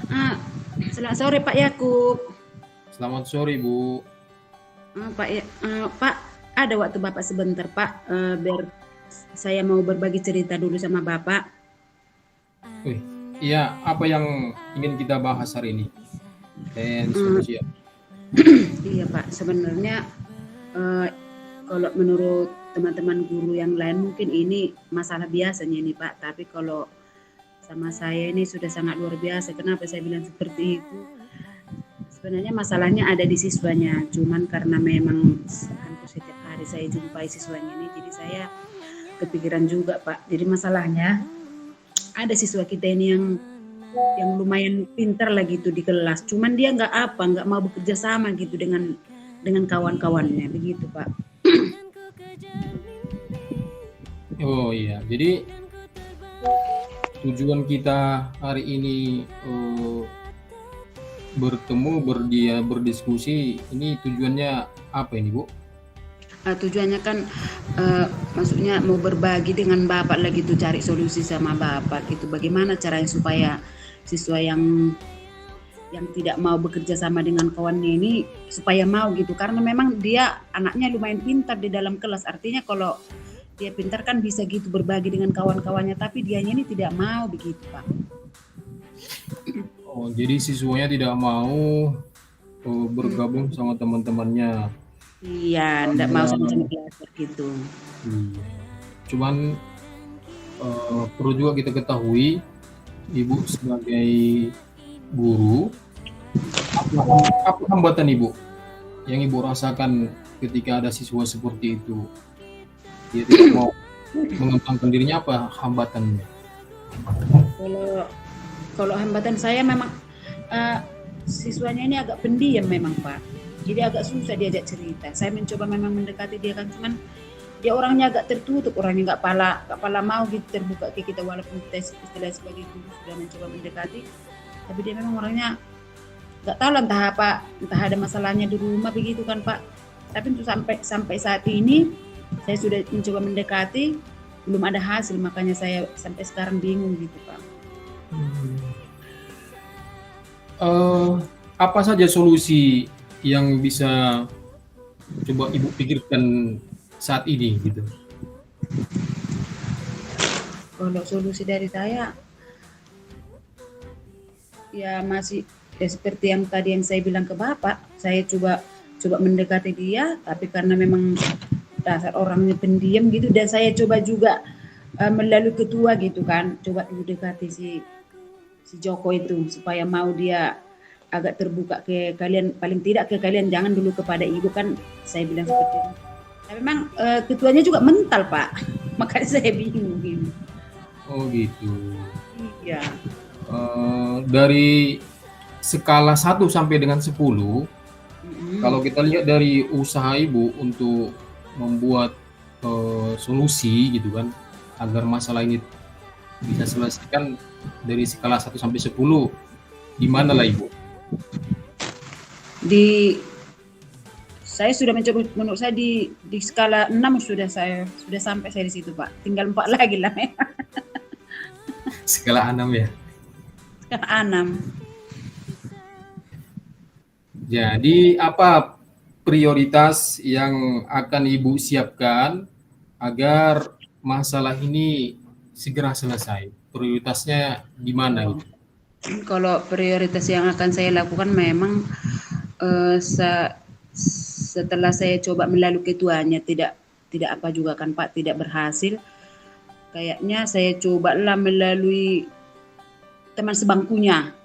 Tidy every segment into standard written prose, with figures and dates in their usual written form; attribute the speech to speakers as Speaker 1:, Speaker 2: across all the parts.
Speaker 1: Ah, Selamat sore Pak Yakub.
Speaker 2: Selamat sore, Bu.
Speaker 1: Pak, ada waktu Bapak sebentar Pak, biar saya mau berbagi cerita dulu sama Bapak.
Speaker 2: Wih, iya, apa yang ingin kita bahas hari ini? Dan
Speaker 1: Eh,
Speaker 2: selalu siap.
Speaker 1: iya Pak, sebenarnya eh, kalau menurut teman-teman guru yang lain mungkin ini masalah biasanya ini Pak, tapi kalau sama saya ini sudah sangat luar biasa. Kenapa saya bilang seperti itu? Sebenarnya masalahnya ada di siswanya, cuman karena memang hampir setiap hari saya jumpai siswanya ini, jadi saya kepikiran juga Pak. Jadi masalahnya ada siswa kita ini yang lumayan pintar lah gitu di kelas, cuman dia nggak mau bekerja sama gitu dengan kawan-kawannya begitu Pak.
Speaker 2: Oh iya, jadi tujuan kita hari ini bertemu, berdiskusi. Ini tujuannya apa ini, Bu?
Speaker 1: Tujuannya kan maksudnya mau berbagi dengan Bapak lagi tuh, cari solusi sama Bapak gitu. Bagaimana caranya supaya siswa yang tidak mau bekerja sama dengan kawannya ini supaya mau gitu, karena memang dia anaknya lumayan pintar di dalam kelas, artinya kalau dia pintar kan bisa gitu berbagi dengan kawan-kawannya, tapi dianya ini tidak mau begitu Pak.
Speaker 2: Oh, jadi siswanya tidak mau bergabung sama teman-temannya.
Speaker 1: Iya, tidak mau sama-sama
Speaker 2: Karena,
Speaker 1: belajar gitu.
Speaker 2: iya. Cuman perlu juga kita ketahui, Ibu sebagai guru, apa hambatan Ibu yang Ibu rasakan ketika ada siswa seperti itu? Dia tidak mau mengembangkan dirinya, apa hambatannya?
Speaker 1: Kalau kalau hambatan saya memang uh, siswanya ini agak pendiam memang Pak. Jadi agak susah diajak cerita. Saya mencoba memang mendekati dia kan, cuman dia orangnya agak tertutup, orangnya nggak pala mau gitu terbuka ke kita, walaupun kita istilah sebagai guru sudah mencoba mendekati, tapi dia memang orangnya nggak tahu lah, entah ada masalahnya di rumah begitu kan Pak. Tapi untuk sampai sampai saat ini saya sudah mencoba mendekati, belum ada hasil, makanya saya sampai sekarang bingung gitu Pak.
Speaker 2: Eh, apa saja solusi yang bisa coba Ibu pikirkan saat ini gitu?
Speaker 1: Kalau solusi dari saya ya masih ya seperti yang tadi yang saya bilang ke Bapak, saya coba coba mendekati dia, tapi karena memang dasar orangnya pendiam gitu, dan saya coba juga melalui ketua gitu kan, coba dulu dekati si Joko itu supaya mau dia agak terbuka ke kalian, paling tidak ke kalian, jangan dulu kepada ibu kan, saya bilang seperti itu. Tapi memang ketuanya juga mental Pak, makanya saya bingung gitu.
Speaker 2: Oh gitu.
Speaker 1: Iya.
Speaker 2: Dari skala 1 sampai dengan 10, kalau
Speaker 1: Mm-mm.
Speaker 2: kita lihat dari usaha Ibu untuk membuat solusi gitu kan, agar masalah ini bisa selesaikan, dari skala 1 sampai 10, gimana lah Ibu?
Speaker 1: Di Saya sudah mencoba, menurut saya di skala 6 sudah sampai saya di situ Pak. Tinggal 4 lagi lah.
Speaker 2: Skala 6 ya.
Speaker 1: Skala 6.
Speaker 2: Jadi apa prioritas yang akan Ibu siapkan agar masalah ini segera selesai? Prioritasnya di mana
Speaker 1: Oh.
Speaker 2: gitu?
Speaker 1: Kalau prioritas yang akan saya lakukan memang eh, se- setelah saya coba melalui ketuanya, tidak tidak apa juga kan Pak, tidak berhasil. Kayaknya saya cobalah melalui teman sebangkunya.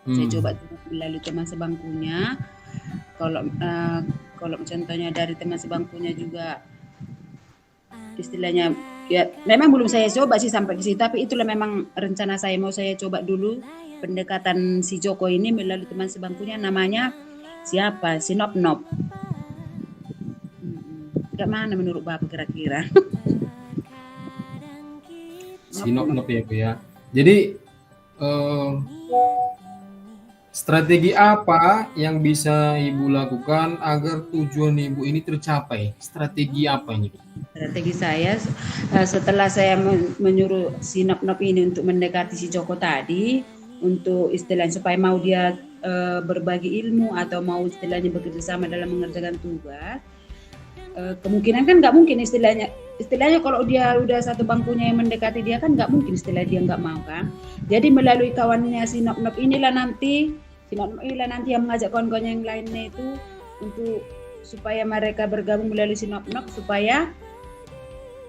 Speaker 1: Saya
Speaker 2: Hmm.
Speaker 1: coba melalui teman sebangkunya. Kalau kalau contohnya dari teman sebangkunya juga istilahnya, ya memang belum saya coba sih sampai ke situ, tapi itulah memang rencana saya, mau saya coba dulu pendekatan si Joko ini melalui teman sebangkunya, namanya siapa, si Nop Nop. Gak mana menurut Bapak kira-kira? Nop
Speaker 2: Sinop
Speaker 1: Nop.
Speaker 2: nop ya Bu ya. Jadi eh, strategi apa yang bisa Ibu lakukan agar tujuan Ibu ini tercapai? Strategi apa ini?
Speaker 1: Strategi saya setelah saya menyuruh si Nop Nop ini untuk mendekati si Joko tadi, untuk istilahnya supaya mau dia berbagi ilmu atau mau istilahnya bekerja sama dalam mengerjakan tugas, kemungkinan kan nggak mungkin istilahnya kalau dia udah satu bangkunya yang mendekati dia kan nggak mungkin istilah dia nggak mau kan. Jadi melalui kawannya si Nop inilah nanti yang mengajak kawan-kawannya yang lainnya itu untuk supaya mereka bergabung melalui si Nop supaya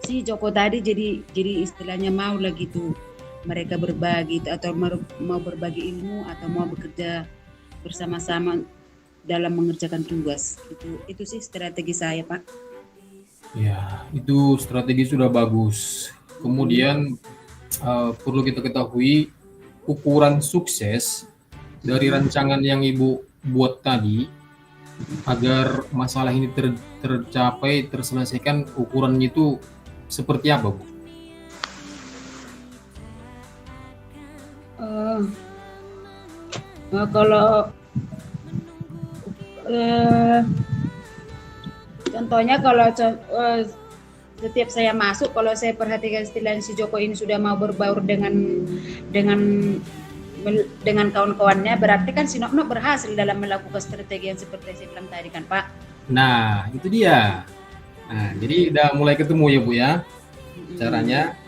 Speaker 1: si Joko tadi jadi istilahnya mau lah gitu mereka berbagi atau mau berbagi ilmu atau mau bekerja bersama-sama dalam mengerjakan tugas. Itu sih strategi saya, Pak.
Speaker 2: Ya, itu strategi sudah bagus. Kemudian perlu kita ketahui ukuran sukses dari rancangan yang Ibu buat tadi agar masalah ini tercapai, terselesaikan, ukurannya itu seperti apa, Bu?
Speaker 1: Kalau contohnya kalau setiap saya masuk, kalau saya perhatikan istilahnya si Joko ini sudah mau berbaur dengan kawan-kawannya, berarti kan si Nok berhasil dalam melakukan strategi yang seperti saya bilang tadi kan, Pak.
Speaker 2: Nah, itu dia. Nah, jadi udah mulai ketemu ya, Bu ya, caranya.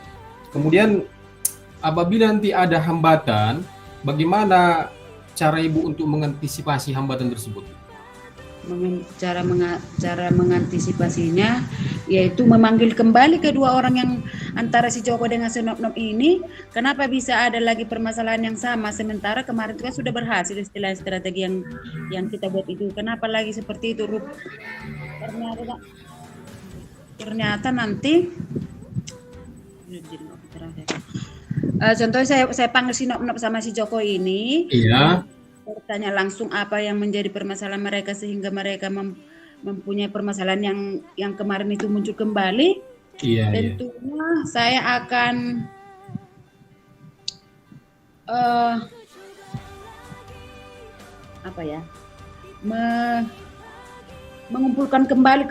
Speaker 2: Kemudian apabila nanti ada hambatan, bagaimana cara Ibu untuk mengantisipasi hambatan tersebut?
Speaker 1: Cara mengantisipasinya yaitu memanggil kembali kedua orang yang antara si Joko dengan si Nop ini, kenapa bisa ada lagi permasalahan yang sama sementara kemarin itu kan sudah berhasil istilah strategi yang kita buat itu, kenapa lagi seperti itu? Ternyata nanti contohnya saya panggil si Nop sama si Joko ini.
Speaker 2: Iya.
Speaker 1: Bertanya langsung apa yang menjadi permasalahan mereka sehingga mereka mempunyai permasalahan yang kemarin itu muncul kembali.
Speaker 2: Iya,
Speaker 1: tentunya saya akan mengumpulkan kembali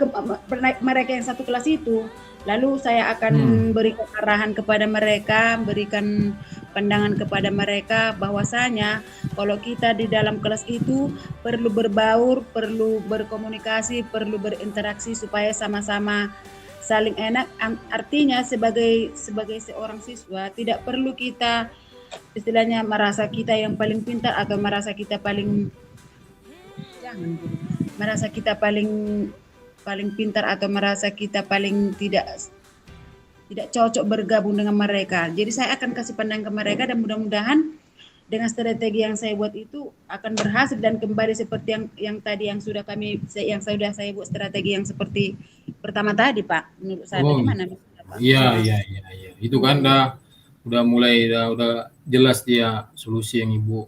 Speaker 1: mereka yang satu kelas itu. Lalu saya akan berikan arahan kepada mereka, berikan pandangan kepada mereka bahwasanya kalau kita di dalam kelas itu perlu berbaur, perlu berkomunikasi, perlu berinteraksi supaya sama-sama saling enak. Artinya sebagai seorang siswa tidak perlu kita istilahnya merasa kita yang paling pintar atau merasa kita paling pintar atau merasa kita paling tidak cocok bergabung dengan mereka. Jadi saya akan kasih pandangan ke mereka dan mudah-mudahan dengan strategi yang saya buat itu akan berhasil dan kembali seperti yang tadi yang sudah saya buat strategi yang seperti pertama tadi, Pak. Menurut saya bagaimana?
Speaker 2: Iya. Itu kan udah mulai udah jelas dia solusi yang Ibu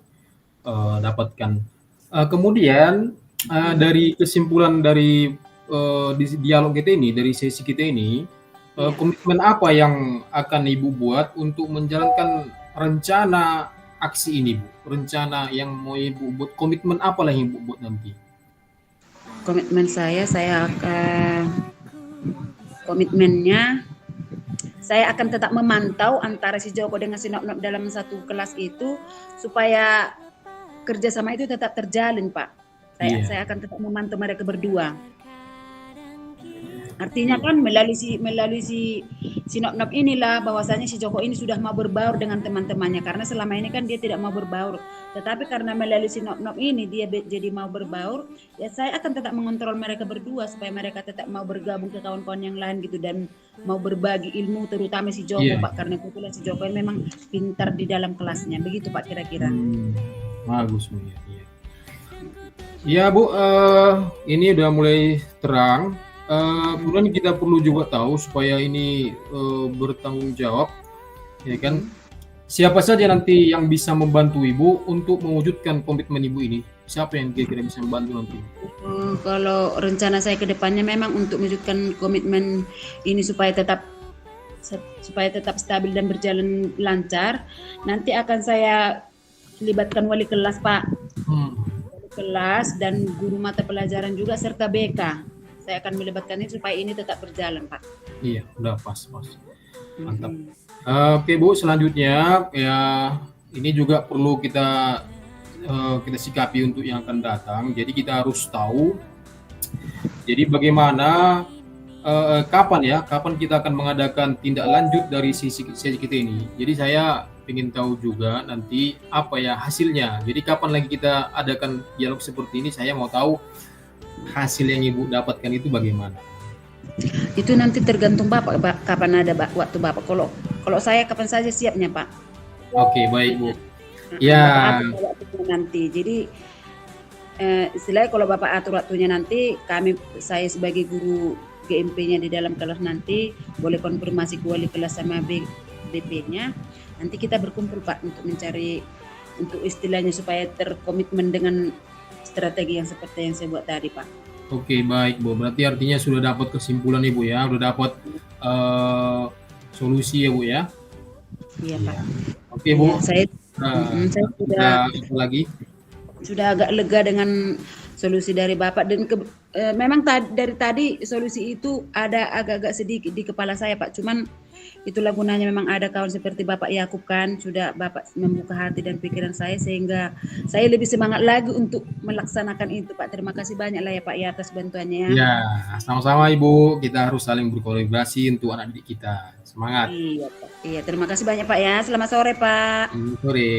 Speaker 2: dapatkan. Kemudian dari kesimpulan dari dialog kita ini, dari sesi kita ini, komitmen apa yang akan Ibu buat untuk menjalankan rencana aksi ini, Bu? Rencana yang mau Ibu buat, komitmen apa lah yang Ibu buat nanti?
Speaker 1: Komitmen saya akan komitmennya saya akan tetap memantau antara si Joko dengan si Nop dalam satu kelas itu supaya kerjasama itu tetap terjalin, Pak. Saya akan tetap memantau mereka berdua. Artinya kan melalui si Nop inilah bahwasanya si Joko ini sudah mau berbaur dengan teman-temannya, karena selama ini kan dia tidak mau berbaur. Tetapi karena melalui si Nop ini dia jadi mau berbaur, ya saya akan tetap mengontrol mereka berdua supaya mereka tetap mau bergabung ke kawan-kawan yang lain gitu dan mau berbagi ilmu, terutama si Joko, Pak, karena kebetulan si Joko ini memang pintar di dalam kelasnya. Begitu, Pak, kira-kira.
Speaker 2: Bagus, Bu. Ya, Bu, ini udah mulai terang. Kemudian kita perlu juga tahu supaya ini bertanggung jawab, ya kan? Siapa saja nanti yang bisa membantu Ibu untuk mewujudkan komitmen Ibu ini? Siapa yang kira-kira bisa membantu nanti?
Speaker 1: Kalau rencana saya ke depannya memang untuk mewujudkan komitmen ini supaya tetap stabil dan berjalan lancar, nanti akan saya libatkan wali kelas, Pak. Wali kelas dan guru mata pelajaran juga serta BK. Saya akan melibatkan ini supaya ini tetap berjalan, Pak.
Speaker 2: Iya, udah pas. Mantap. Oke, Bu, selanjutnya ya ini juga perlu kita sikapi untuk yang akan datang. Jadi kita harus tahu, jadi bagaimana, kapan kita akan mengadakan tindak lanjut dari sesi kita ini. Jadi saya ingin tahu juga nanti apa ya hasilnya. Jadi kapan lagi kita adakan dialog seperti ini, saya mau tahu hasil yang Ibu dapatkan itu bagaimana.
Speaker 1: Itu nanti tergantung Bapak, Pak, kapan ada waktu Bapak. Kalau saya kapan saja siapnya, Pak.
Speaker 2: Oke, baik Bu.
Speaker 1: Bapak
Speaker 2: Ya,
Speaker 1: atur waktunya nanti. Jadi istilahnya kalau Bapak atur waktunya nanti, saya sebagai guru GMP-nya di dalam kelas nanti boleh konfirmasi ke wali kelas sama BP-nya. Nanti kita berkumpul Pak untuk mencari, untuk istilahnya supaya terkomitmen dengan strategi yang seperti yang saya buat tadi Pak.
Speaker 2: oke baik Bu. Berarti artinya sudah dapat kesimpulan Ibu ya, sudah dapat solusi ya Bu ya.
Speaker 1: Iya Pak.
Speaker 2: Oke Bu.
Speaker 1: Ya, saya
Speaker 2: Sudah apa lagi?
Speaker 1: sudah agak lega dengan solusi dari Bapak, dan memang dari tadi solusi itu ada agak-agak sedikit di kepala saya Pak, cuman itulah gunanya memang ada kawan seperti Bapak Yakub kan, sudah Bapak membuka hati dan pikiran saya sehingga saya lebih semangat lagi untuk melaksanakan itu Pak. Terima kasih banyak lah ya Pak ya atas bantuannya ya.
Speaker 2: Ya, sama-sama Ibu. Kita harus saling berkolaborasi untuk anak didik kita. Semangat.
Speaker 1: Iya Pak. Iya, terima kasih banyak Pak ya. Selamat sore Pak.
Speaker 2: Sore.